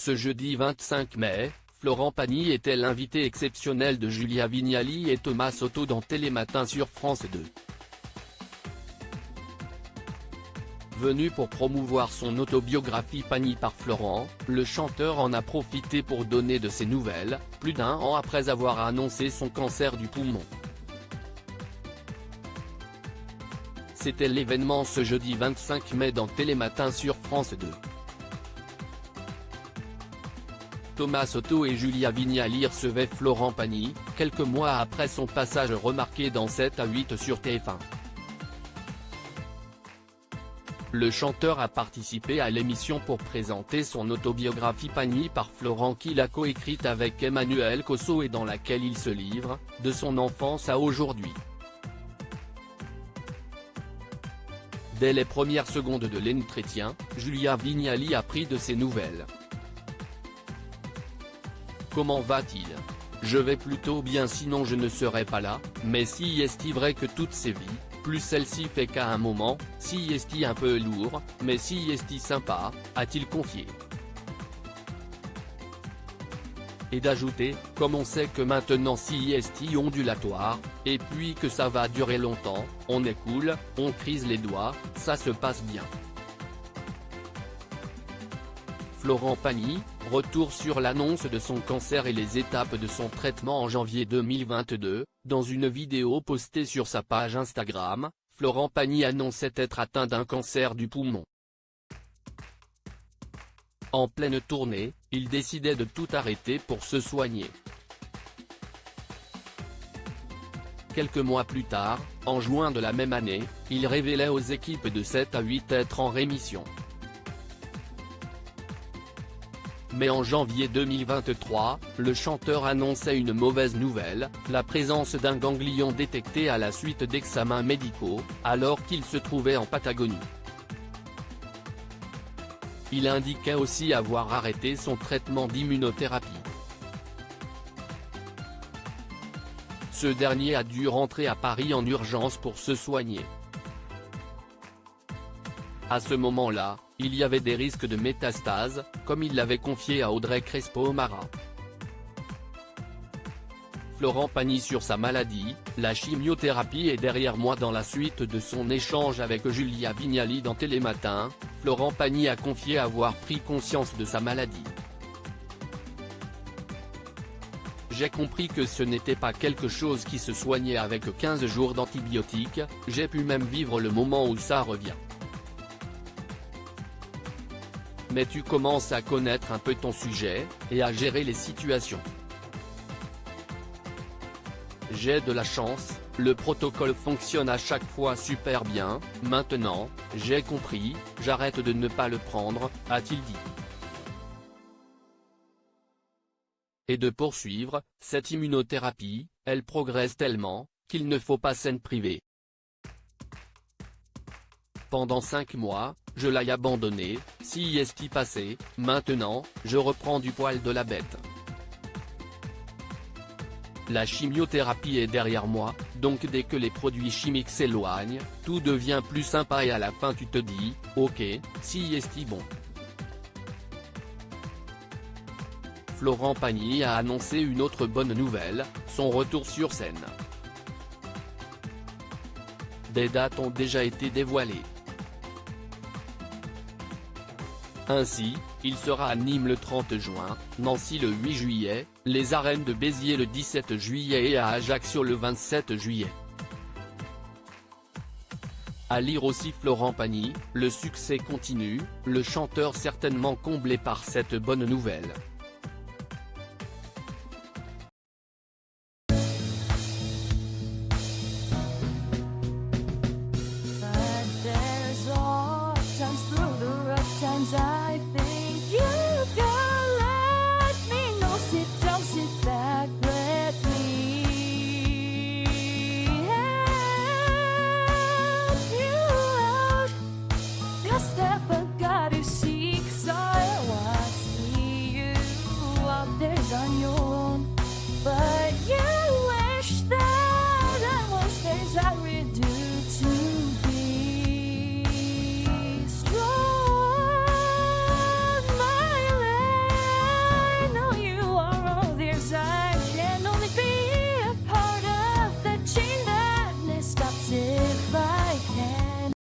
Ce jeudi 25 mai, Florent Pagny était l'invité exceptionnel de Julia Vignali et Thomas Soto dans Télématin sur France 2. Venu pour promouvoir son autobiographie Pagny par Florent, le chanteur en a profité pour donner de ses nouvelles, plus d'un an après avoir annoncé son cancer du poumon. C'était l'événement ce jeudi 25 mai dans Télématin sur France 2. Thomas Soto et Julia Vignali recevaient Florent Pagny, quelques mois après son passage remarqué dans 7 à 8 sur TF1. Le chanteur a participé à l'émission pour présenter son autobiographie Pagny par Florent qu'il a coécrite avec Emmanuel Cosso et dans laquelle il se livre, de son enfance à aujourd'hui. Dès les premières secondes de l'entretien, Julia Vignali a pris de ses nouvelles. Comment va-t-il? Je vais plutôt bien sinon je ne serais pas là, mais si est-il vrai que toutes ces vies, plus celle-ci fait qu'à un moment, si est-il un peu lourd, mais si est-il sympa, a-t-il confié. Et d'ajouter, comme on sait que maintenant si est ondulatoire, et puis que ça va durer longtemps, on est cool, on crise les doigts, ça se passe bien. Florent Pagny, retour sur l'annonce de son cancer et les étapes de son traitement en janvier 2022, dans une vidéo postée sur sa page Instagram, Florent Pagny annonçait être atteint d'un cancer du poumon. En pleine tournée, il décidait de tout arrêter pour se soigner. Quelques mois plus tard, en juin de la même année, il révélait aux équipes de 7 à 8 être en rémission. Mais en janvier 2023, le chanteur annonçait une mauvaise nouvelle, la présence d'un ganglion détecté à la suite d'examens médicaux, alors qu'il se trouvait en Patagonie. Il indiquait aussi avoir arrêté son traitement d'immunothérapie. Ce dernier a dû rentrer à Paris en urgence pour se soigner. À ce moment-là, il y avait des risques de métastases, comme il l'avait confié à Audrey Crespo-O'Mara. Florent Pagny sur sa maladie, la chimiothérapie est derrière moi. Dans la suite de son échange avec Julia Vignali dans Télématin, Florent Pagny a confié avoir pris conscience de sa maladie. J'ai compris que ce n'était pas quelque chose qui se soignait avec 15 jours d'antibiotiques, j'ai pu même vivre le moment où ça revient. Mais tu commences à connaître un peu ton sujet, et à gérer les situations. J'ai de la chance, le protocole fonctionne à chaque fois super bien, maintenant, j'ai compris, j'arrête de ne pas le prendre, a-t-il dit. Et de poursuivre, cette immunothérapie, elle progresse tellement, qu'il ne faut pas s'en priver. Pendant 5 mois, je l'ai abandonné, si est-il passé, maintenant, je reprends du poil de la bête. La chimiothérapie est derrière moi, donc dès que les produits chimiques s'éloignent, tout devient plus sympa et à la fin tu te dis, ok, si est-il bon. Florent Pagny a annoncé une autre bonne nouvelle, son retour sur scène. Des dates ont déjà été dévoilées. Ainsi, il sera à Nîmes le 30 juin, Nancy le 8 juillet, les arènes de Béziers le 17 juillet et à Ajaccio le 27 juillet. À lire aussi Florent Pagny, le succès continue, le chanteur certainement comblé par cette bonne nouvelle.